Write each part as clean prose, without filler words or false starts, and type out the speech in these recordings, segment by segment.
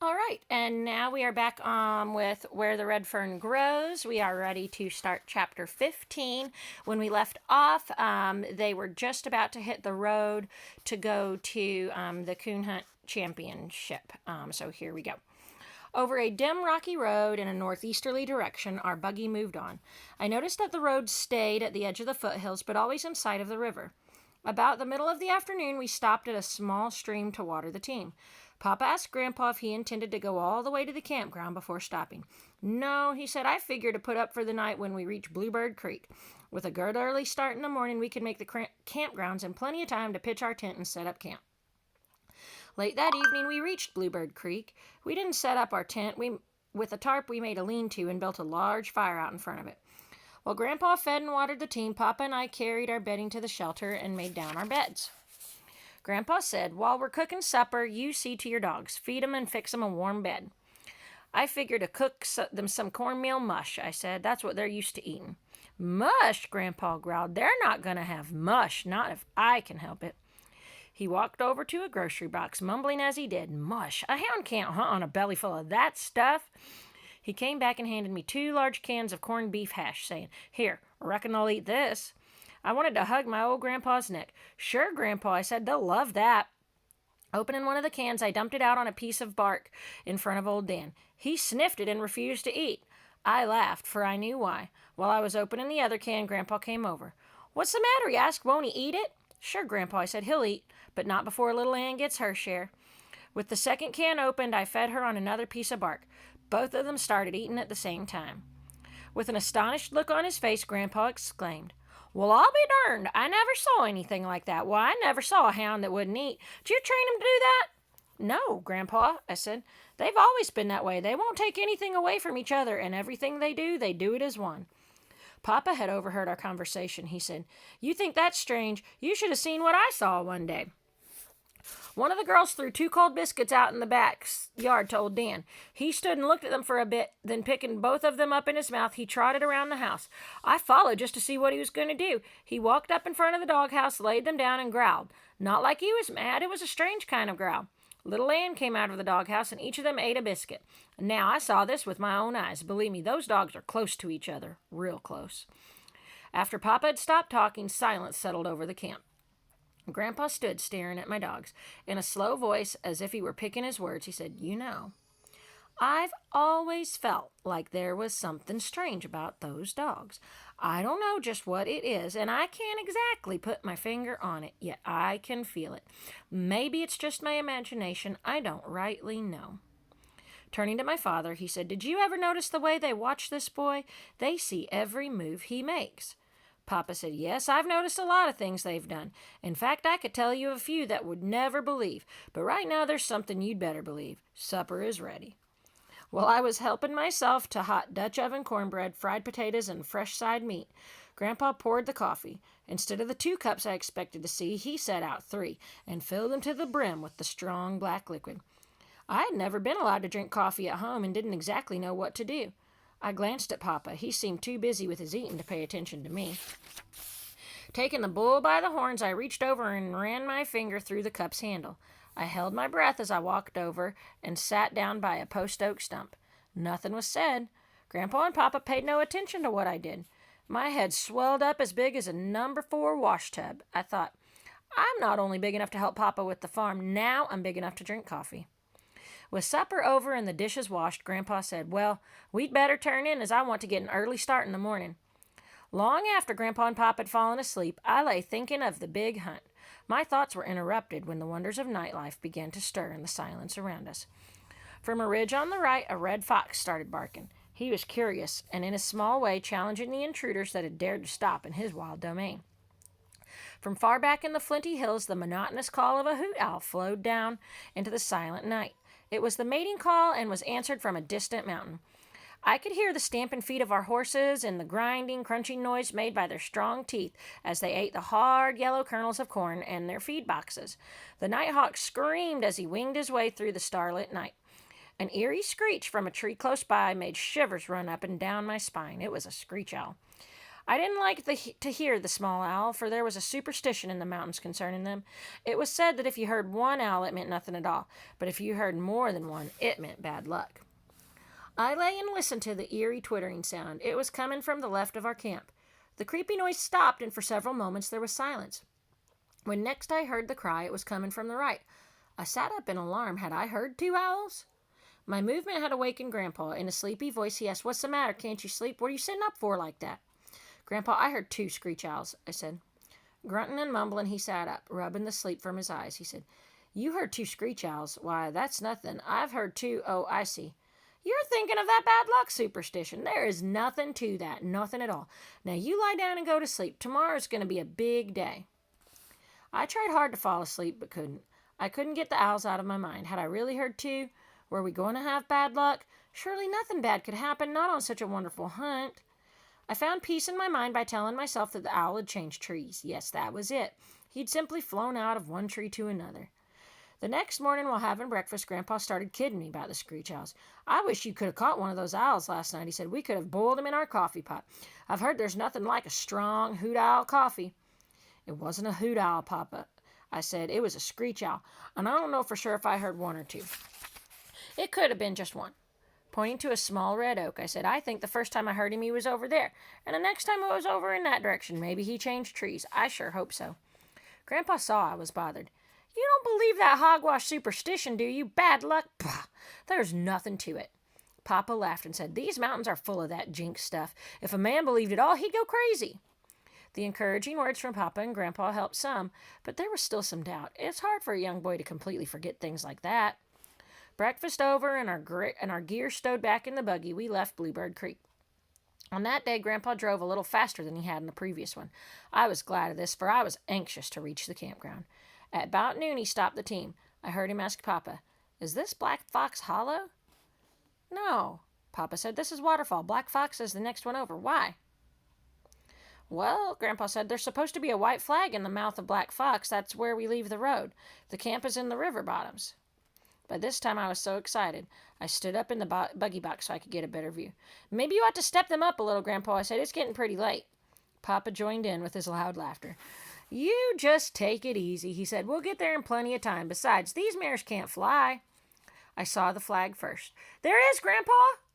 All right, and now we are back with Where the Red Fern Grows. We are ready to start chapter 15. When we left off, they were just about to hit the road to go to the Coon Hunt Championship. So here we go. Over a dim rocky road in a northeasterly direction, our buggy moved on. I noticed that the road stayed at the edge of the foothills, but always in sight of the river. About the middle of the afternoon, we stopped at a small stream to water the team. Papa asked Grandpa if he intended to go all the way to the campground before stopping. No, he said, I figure to put up for the night when we reach Bluebird Creek. With a good early start in the morning, we could make the campgrounds in plenty of time to pitch our tent and set up camp. Late that evening, we reached Bluebird Creek. We didn't set up our tent. With a tarp, we made a lean-to and built a large fire out in front of it. While Grandpa fed and watered the team, Papa and I carried our bedding to the shelter and made down our beds. Grandpa said, while we're cooking supper, you see to your dogs. Feed them and fix them a warm bed. I figured to cook them some cornmeal mush, I said. That's what they're used to eating. Mush, Grandpa growled. They're not going to have mush, not if I can help it. He walked over to a grocery box, mumbling as he did, Mush, a hound can't hunt on a belly full of that stuff. He came back and handed me 2 large cans of corned beef hash, saying, Here, reckon I'll eat this. I wanted to hug my old grandpa's neck. Sure, Grandpa, I said, they'll love that. Opening one of the cans, I dumped it out on a piece of bark in front of old Dan. He sniffed it and refused to eat. I laughed, for I knew why. While I was opening the other can, Grandpa came over. What's the matter, he asked. Won't he eat it? Sure, Grandpa, I said, he'll eat, but not before little Ann gets her share. With the second can opened, I fed her on another piece of bark. Both of them started eating at the same time. With an astonished look on his face, Grandpa exclaimed, Well, I'll be darned. I never saw anything like that. Why, I never saw a hound that wouldn't eat. Did you train him to do that? No, Grandpa, I said. They've always been that way. They won't take anything away from each other, and everything they do it as one. Papa had overheard our conversation. He said, You think that's strange? You should have seen what I saw one day. One of the girls threw 2 cold biscuits out in the backyard to old Dan. He stood and looked at them for a bit, then picking both of them up in his mouth, he trotted around the house. I followed just to see what he was going to do. He walked up in front of the doghouse, laid them down, and growled. Not like he was mad. It was a strange kind of growl. Little Ann came out of the doghouse, and each of them ate a biscuit. Now, I saw this with my own eyes. Believe me, those dogs are close to each other. Real close. After Papa had stopped talking, silence settled over the camp. Grandpa stood staring at my dogs. In a slow voice, as if he were picking his words, he said, You know, I've always felt like there was something strange about those dogs. I don't know just what it is, and I can't exactly put my finger on it, yet I can feel it. Maybe it's just my imagination. I don't rightly know. Turning to my father, he said, Did you ever notice the way they watch this boy? They see every move he makes. Papa said, Yes, I've noticed a lot of things they've done. In fact, I could tell you a few that would never believe. But right now there's something you'd better believe. Supper is ready. While I was helping myself to hot Dutch oven cornbread, fried potatoes, and fresh side meat, Grandpa poured the coffee. Instead of the 2 cups I expected to see, he set out 3 and filled them to the brim with the strong black liquid. I had never been allowed to drink coffee at home and didn't exactly know what to do. I glanced at Papa. He seemed too busy with his eating to pay attention to me. Taking the bull by the horns, I reached over and ran my finger through the cup's handle. I held my breath as I walked over and sat down by a post oak stump. Nothing was said. Grandpa and Papa paid no attention to what I did. My head swelled up as big as a number 4 wash tub. I thought, I'm not only big enough to help Papa with the farm, now I'm big enough to drink coffee. With supper over and the dishes washed, Grandpa said, Well, we'd better turn in as I want to get an early start in the morning. Long after Grandpa and Pop had fallen asleep, I lay thinking of the big hunt. My thoughts were interrupted when the wonders of nightlife began to stir in the silence around us. From a ridge on the right, a red fox started barking. He was curious, and in a small way challenging the intruders that had dared to stop in his wild domain. From far back in the flinty hills, the monotonous call of a hoot owl flowed down into the silent night. It was the mating call and was answered from a distant mountain. I could hear the stamping feet of our horses and the grinding, crunching noise made by their strong teeth as they ate the hard, yellow kernels of corn in their feed boxes. The nighthawk screamed as he winged his way through the starlit night. An eerie screech from a tree close by made shivers run up and down my spine. It was a screech owl. I didn't like to hear the small owl, for there was a superstition in the mountains concerning them. It was said that if you heard one owl, it meant nothing at all, but if you heard more than one, it meant bad luck. I lay and listened to the eerie twittering sound. It was coming from the left of our camp. The creepy noise stopped, and for several moments there was silence. When next I heard the cry, it was coming from the right. I sat up in alarm. Had I heard two owls? My movement had awakened Grandpa. In a sleepy voice, he asked, "What's the matter? Can't you sleep? What are you sitting up for like that?" "Grandpa, I heard two screech owls," I said. Grunting and mumbling, he sat up, rubbing the sleep from his eyes. He said, "You heard two screech owls? Why, that's nothing. I've heard two. Oh, I see. You're thinking of that bad luck superstition. There is nothing to that. Nothing at all. Now you lie down and go to sleep. Tomorrow's going to be a big day." I tried hard to fall asleep, but couldn't. I couldn't get the owls out of my mind. Had I really heard two? Were we going to have bad luck? Surely nothing bad could happen, not on such a wonderful hunt. I found peace in my mind by telling myself that the owl had changed trees. Yes, that was it. He'd simply flown out of one tree to another. The next morning, while having breakfast, Grandpa started kidding me about the screech owls. "I wish you could have caught one of those owls last night," he said. "We could have boiled him in our coffee pot. I've heard there's nothing like a strong hoot owl coffee." "It wasn't a hoot owl, Papa," I said. "It was a screech owl, and I don't know for sure if I heard one or two. It could have been just one." Pointing to a small red oak, I said, "I think the first time I heard him he was over there, and the next time it was over in that direction. Maybe he changed trees. I sure hope so." Grandpa saw I was bothered. "You don't believe that hogwash superstition, do you? Bad luck? Bah! There's nothing to it." Papa laughed and said, "These mountains are full of that jinx stuff. If a man believed it all, he'd go crazy." The encouraging words from Papa and Grandpa helped some, but there was still some doubt. It's hard for a young boy to completely forget things like that. Breakfast over and our gear stowed back in the buggy, we left Bluebird Creek. On that day, Grandpa drove a little faster than he had in the previous one. I was glad of this, for I was anxious to reach the campground. At about noon, he stopped the team. I heard him ask Papa, "Is this Black Fox Hollow?" "No," Papa said. "This is Waterfall. Black Fox is the next one over. Why?" "Well," Grandpa said, "there's supposed to be a white flag in the mouth of Black Fox. That's where we leave the road. The camp is in the river bottoms." By this time, I was so excited, I stood up in the buggy box so I could get a better view. "Maybe you ought to step them up a little, Grandpa," I said. "It's getting pretty late." Papa joined in with his loud laughter. "You just take it easy," he said. "We'll get there in plenty of time. Besides, these mares can't fly." I saw the flag first. "There is, Grandpa!"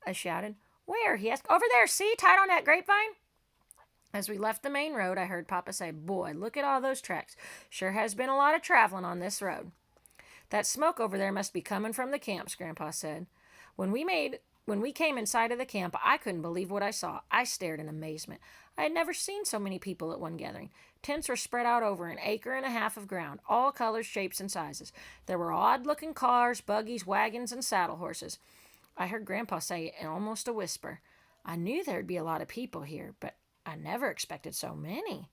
I shouted. "Where?" he asked. "Over there, see, tied on that grapevine." As we left the main road, I heard Papa say, "Boy, look at all those tracks. Sure has been a lot of traveling on this road." "That smoke over there must be coming from the camps," Grandpa said. When we came inside of the camp, I couldn't believe what I saw. I stared in amazement. I had never seen so many people at one gathering. Tents were spread out over an acre and a half of ground, all colors, shapes, and sizes. There were odd-looking cars, buggies, wagons, and saddle horses. I heard Grandpa say in almost a whisper, "I knew there'd be a lot of people here, but I never expected so many."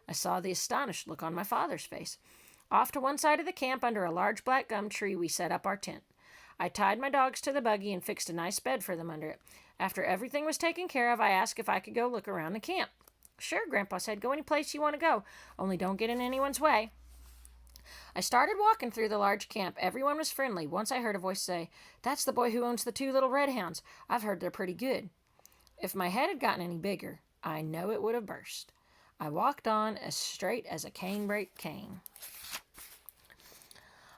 I saw the astonished look on my father's face. Off to one side of the camp, under a large black gum tree, we set up our tent. I tied my dogs to the buggy and fixed a nice bed for them under it. After everything was taken care of, I asked if I could go look around the camp. "Sure," Grandpa said. "Go any place you want to go. Only don't get in anyone's way." I started walking through the large camp. Everyone was friendly. Once I heard a voice say, "That's the boy who owns the two little red hounds. I've heard they're pretty good." If my head had gotten any bigger, I know it would have burst. I walked on as straight as a canebrake cane.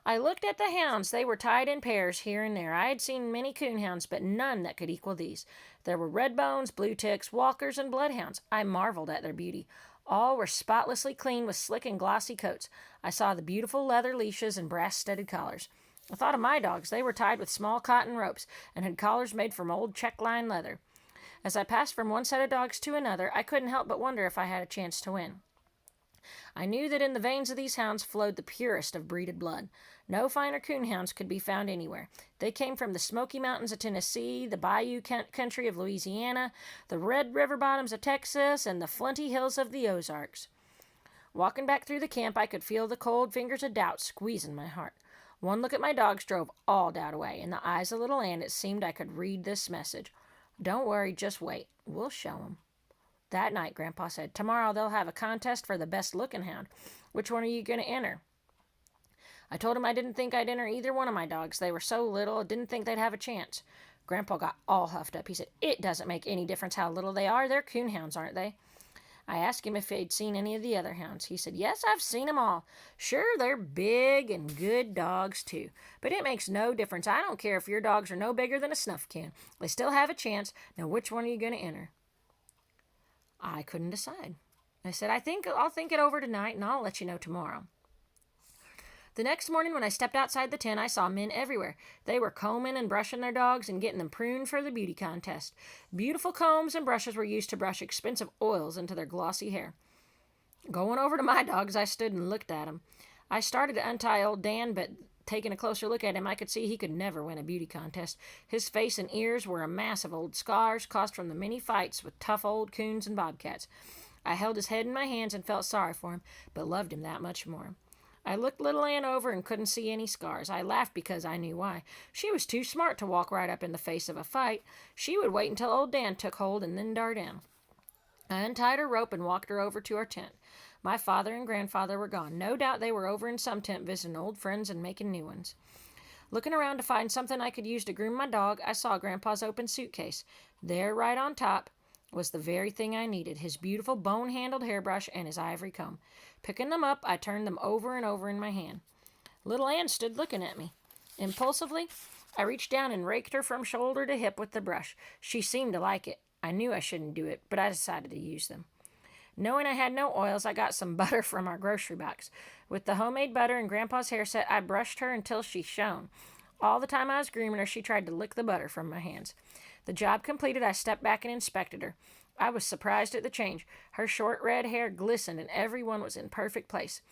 I looked at the hounds. They were tied in pairs here and there. I had seen many coonhounds, but none that could equal these. There were redbones, blue ticks, walkers, and bloodhounds. I marveled at their beauty. All were spotlessly clean with slick and glossy coats. I saw the beautiful leather leashes and brass-studded collars. I thought of my dogs. They were tied with small cotton ropes and had collars made from old check-line leather. As I passed from one set of dogs to another, I couldn't help but wonder if I had a chance to win. I knew that in the veins of these hounds flowed the purest of breeded blood. No finer coonhounds could be found anywhere. They came from the Smoky Mountains of Tennessee, the Bayou country of Louisiana, the Red River bottoms of Texas, and the flinty hills of the Ozarks. Walking back through the camp, I could feel the cold fingers of doubt squeezing my heart. One look at my dogs drove all doubt away. In the eyes of little Ann, it seemed I could read this message: "Don't worry, just wait. We'll show 'em." That night, Grandpa said, "Tomorrow they'll have a contest for the best-looking hound. Which one are you going to enter?" I told him I didn't think I'd enter either one of my dogs. They were so little, I didn't think they'd have a chance. Grandpa got all huffed up. He said, "It doesn't make any difference how little they are. They're coonhounds, aren't they?" I asked him if he'd seen any of the other hounds. He said, "Yes, I've seen 'em all. Sure, they're big and good dogs, too. But it makes no difference. I don't care if your dogs are no bigger than a snuff can. They still have a chance. Now, which one are you going to enter?" I couldn't decide. I said, I'll think it over tonight, and I'll let you know tomorrow." The next morning when I stepped outside the tent, I saw men everywhere. They were combing and brushing their dogs and getting them pruned for the beauty contest. Beautiful combs and brushes were used to brush expensive oils into their glossy hair. Going over to my dogs, I stood and looked at them. I started to untie old Dan, but taking a closer look at him, I could see he could never win a beauty contest. His face and ears were a mass of old scars caused from the many fights with tough old coons and bobcats. I held his head in my hands and felt sorry for him, but loved him that much more. I looked little Ann over and couldn't see any scars. I laughed because I knew why. She was too smart to walk right up in the face of a fight. She would wait until old Dan took hold and then dart in. I untied her rope and walked her over to our tent. My father and grandfather were gone. No doubt they were over in some tent visiting old friends and making new ones. Looking around to find something I could use to groom my dog, I saw Grandpa's open suitcase. There, right on top, was the very thing I needed, his beautiful bone-handled hairbrush and his ivory comb. Picking them up, I turned them over and over in my hand. Little Ann stood looking at me. Impulsively, I reached down and raked her from shoulder to hip with the brush. She seemed to like it. I knew I shouldn't do it, but I decided to use them. Knowing I had no oils, I got some butter from our grocery box. With the homemade butter and Grandpa's hair set, I brushed her until she shone. All the time I was grooming her, she tried to lick the butter from my hands. The job completed, I stepped back and inspected her. I was surprised at the change. Her short red hair glistened and every one was in perfect place.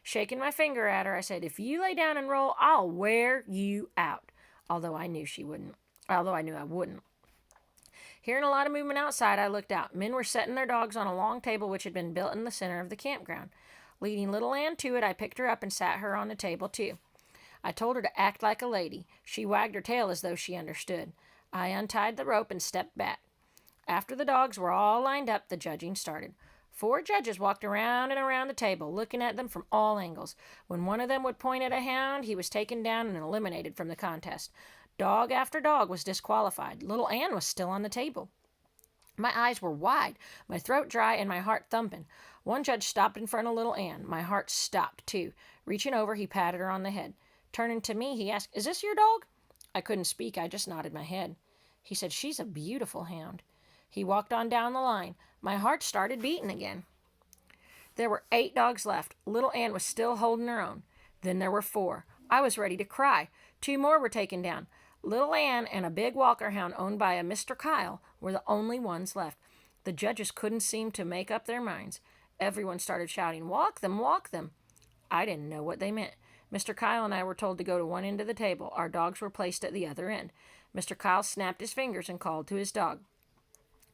Shaking my finger at her, I said, "If you lay down and roll, I'll wear you out." Although I knew I wouldn't. Hearing a lot of movement outside, I looked out. Men were setting their dogs on a long table which had been built in the center of the campground. Leading little Ann to it, I picked her up and sat her on the table too. I told her to act like a lady. She wagged her tail as though she understood. I untied the rope and stepped back. After the dogs were all lined up, the judging started. 4 judges walked around and around the table, looking at them from all angles. When one of them would point at a hound, he was taken down and eliminated from the contest. Dog after dog was disqualified. Little Ann was still on the table. My eyes were wide, my throat dry, and my heart thumping. One judge stopped in front of little Ann. My heart stopped, too. Reaching over, he patted her on the head. Turning to me, he asked, "Is this your dog?" I couldn't speak. I just nodded my head. He said, "She's a beautiful hound." He walked on down the line. My heart started beating again. There were 8 dogs left. Little Ann was still holding her own. Then there were 4. I was ready to cry. 2 more were taken down. Little Ann and a big Walker hound owned by a Mr. Kyle were the only ones left. The judges couldn't seem to make up their minds. Everyone started shouting, "Walk them, walk them." I didn't know what they meant. Mr. Kyle and I were told to go to one end of the table. Our dogs were placed at the other end. Mr. Kyle snapped his fingers and called to his dog.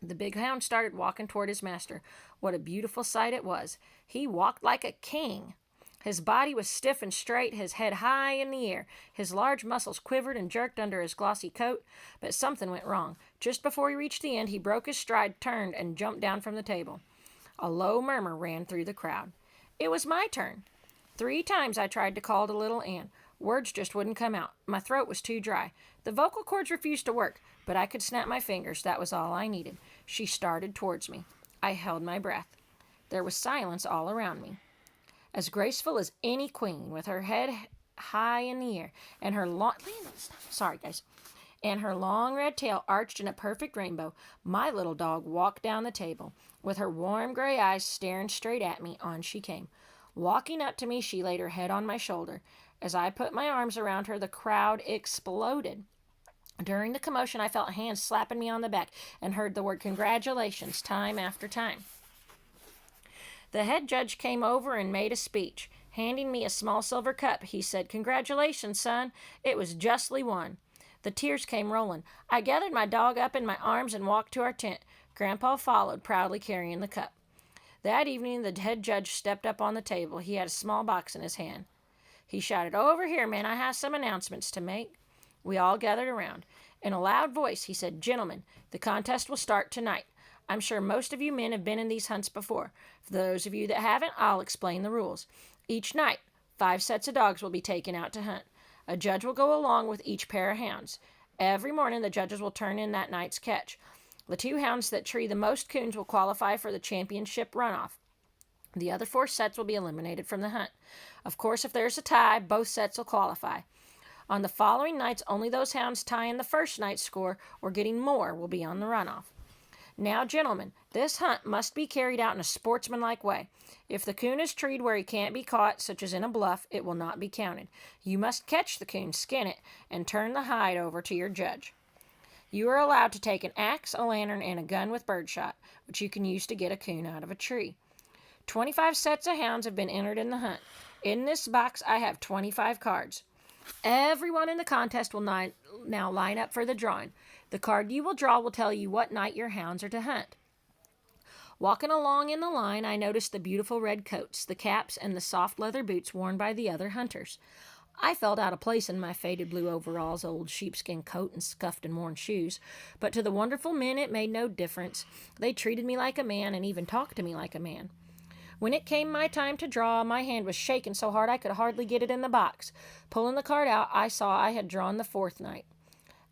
The big hound started walking toward his master. What a beautiful sight it was. He walked like a king. His body was stiff and straight, his head high in the air. His large muscles quivered and jerked under his glossy coat, but something went wrong. Just before he reached the end, he broke his stride, turned, and jumped down from the table. A low murmur ran through the crowd. It was my turn. 3 times I tried to call to little Ann. Words just wouldn't come out. My throat was too dry. The vocal cords refused to work, but I could snap my fingers. That was all I needed. She started towards me. I held my breath. There was silence all around me. As graceful as any queen, with her head high in the air, and her long red tail arched in a perfect rainbow, my little dog walked down the table. With her warm gray eyes staring straight at me, on she came. Walking up to me, she laid her head on my shoulder. As I put my arms around her, the crowd exploded. During the commotion, I felt hands slapping me on the back and heard the word "congratulations" time after time. The head judge came over and made a speech. Handing me a small silver cup, he said, "Congratulations, son. It was justly won." The tears came rolling. I gathered my dog up in my arms and walked to our tent. Grandpa followed, proudly carrying the cup. That evening, the head judge stepped up on the table. He had a small box in his hand. He shouted, "Over here, men, I have some announcements to make." We all gathered around. In a loud voice, he said, "Gentlemen, the contest will start tonight. I'm sure most of you men have been in these hunts before. For those of you that haven't, I'll explain the rules. Each night, 5 sets of dogs will be taken out to hunt. A judge will go along with each pair of hounds. Every morning, the judges will turn in that night's catch. The 2 hounds that tree the most coons will qualify for the championship runoff. The other 4 sets will be eliminated from the hunt. Of course, if there's a tie, both sets will qualify. On the following nights, only those hounds tying the first night's score or getting more will be on the runoff. Now, gentlemen, this hunt must be carried out in a sportsmanlike way. If the coon is treed where he can't be caught, such as in a bluff, it will not be counted. You must catch the coon, skin it, and turn the hide over to your judge. You are allowed to take an axe, a lantern, and a gun with birdshot, which you can use to get a coon out of a tree. 25 sets of hounds have been entered in the hunt. In this box, I have 25 cards. Everyone in the contest will now line up for the drawing. The card you will draw will tell you what night your hounds are to hunt. Walking along in the line, I noticed the beautiful red coats, the caps, and the soft leather boots worn by the other hunters. I felt out of place in my faded blue overalls, old sheepskin coat, and scuffed and worn shoes, but to the wonderful men it made no difference. They treated me like a man and even talked to me like a man. When it came my time to draw, my hand was shaking so hard I could hardly get it in the box. Pulling the card out, I saw I had drawn the 4th night.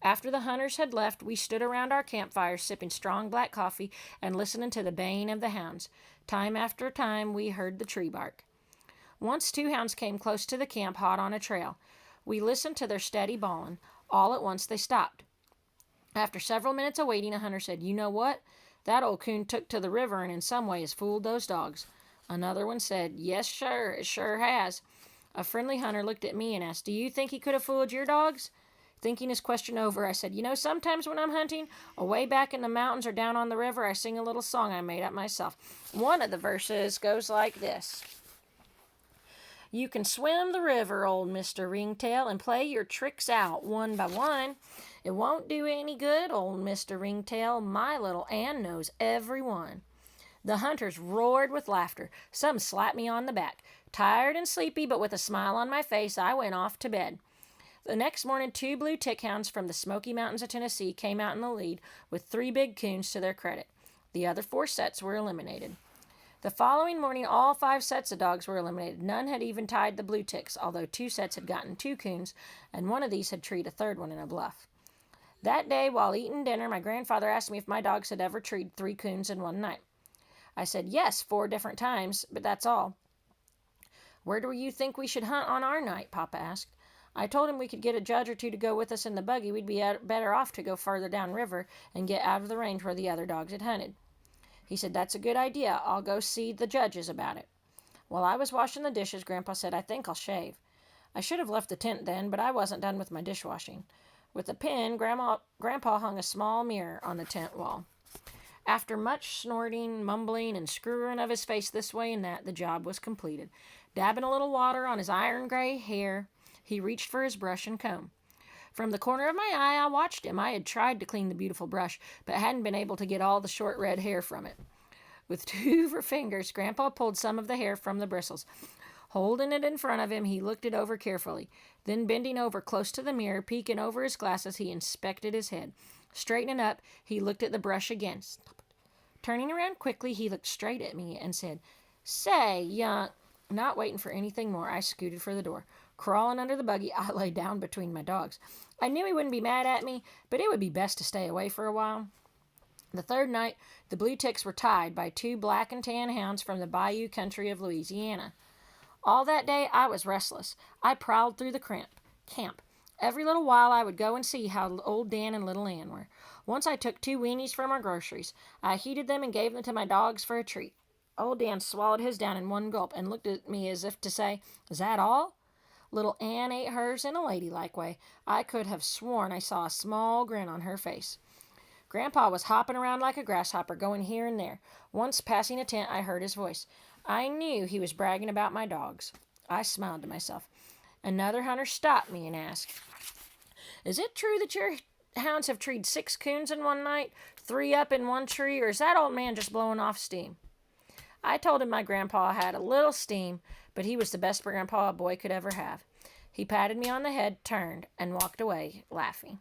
After the hunters had left, we stood around our campfire, sipping strong black coffee and listening to the baying of the hounds. Time after time, we heard the tree bark. Once 2 hounds came close to the camp, hot on a trail. We listened to their steady bawling. All at once they stopped. After several minutes of waiting, a hunter said, "You know what? That old coon took to the river and in some way has fooled those dogs." Another one said, "Yes, sure, it sure has." A friendly hunter looked at me and asked, "Do you think he could have fooled your dogs?" Thinking his question over, I said, "Sometimes when I'm hunting, away back in the mountains or down on the river, I sing a little song I made up myself. One of the verses goes like this. You can swim the river, old Mr. Ringtail, and play your tricks out one by one. It won't do any good, old Mr. Ringtail. My little Ann knows every one." The hunters roared with laughter. Some slapped me on the back. Tired and sleepy, but with a smile on my face, I went off to bed. The next morning, 2 blue tick hounds from the Smoky Mountains of Tennessee came out in the lead with 3 big coons to their credit. The other 4 sets were eliminated. The following morning, all 5 sets of dogs were eliminated. None had even tied the blue ticks, although 2 sets had gotten 2 coons, and one of these had treed a 3rd one in a bluff. That day, while eating dinner, my grandfather asked me if my dogs had ever treed 3 coons in one night. I said, "Yes, 4 different times, but that's all." "Where do you think we should hunt on our night?" Papa asked. I told him we could get a judge or 2 to go with us in the buggy. We'd be better off to go farther downriver and get out of the range where the other dogs had hunted. He said, "That's a good idea. I'll go see the judges about it." While I was washing the dishes, Grandpa said, "I think I'll shave." I should have left the tent then, but I wasn't done with my dishwashing. With a pin, Grandpa hung a small mirror on the tent wall. After much snorting, mumbling, and screwing of his face this way and that, the job was completed. Dabbing a little water on his iron gray hair, he reached for his brush and comb. From the corner of my eye, I watched him. I had tried to clean the beautiful brush, but hadn't been able to get all the short red hair from it. With 2 fingers, Grandpa pulled some of the hair from the bristles. Holding it in front of him, he looked it over carefully. Then, bending over close to the mirror, peeking over his glasses, he inspected his head. Straightening up, he looked at the brush again. Turning around quickly, he looked straight at me and said, "Say, young..." Not waiting for anything more, I scooted for the door. Crawling under the buggy, I lay down between my dogs. I knew he wouldn't be mad at me, but it would be best to stay away for a while. The 3rd night, the blue ticks were tied by 2 black and tan hounds from the bayou country of Louisiana. All that day, I was restless. I prowled through the camp. Every little while, I would go and see how old Dan and little Ann were. Once I took 2 weenies from our groceries. I heated them and gave them to my dogs for a treat. Old Dan swallowed his down in one gulp and looked at me as if to say, "Is that all?" Little Ann ate hers in a ladylike way. I could have sworn I saw a small grin on her face. Grandpa was hopping around like a grasshopper, going here and there. Once, passing a tent, I heard his voice. I knew he was bragging about my dogs. I smiled to myself. Another hunter stopped me and asked, "Is it true that your hounds have treed 6 coons in one night, 3 up in one tree, or is that old man just blowing off steam?" I told him my grandpa had a little steam, but he was the best grandpa a boy could ever have. He patted me on the head, turned, and walked away, laughing.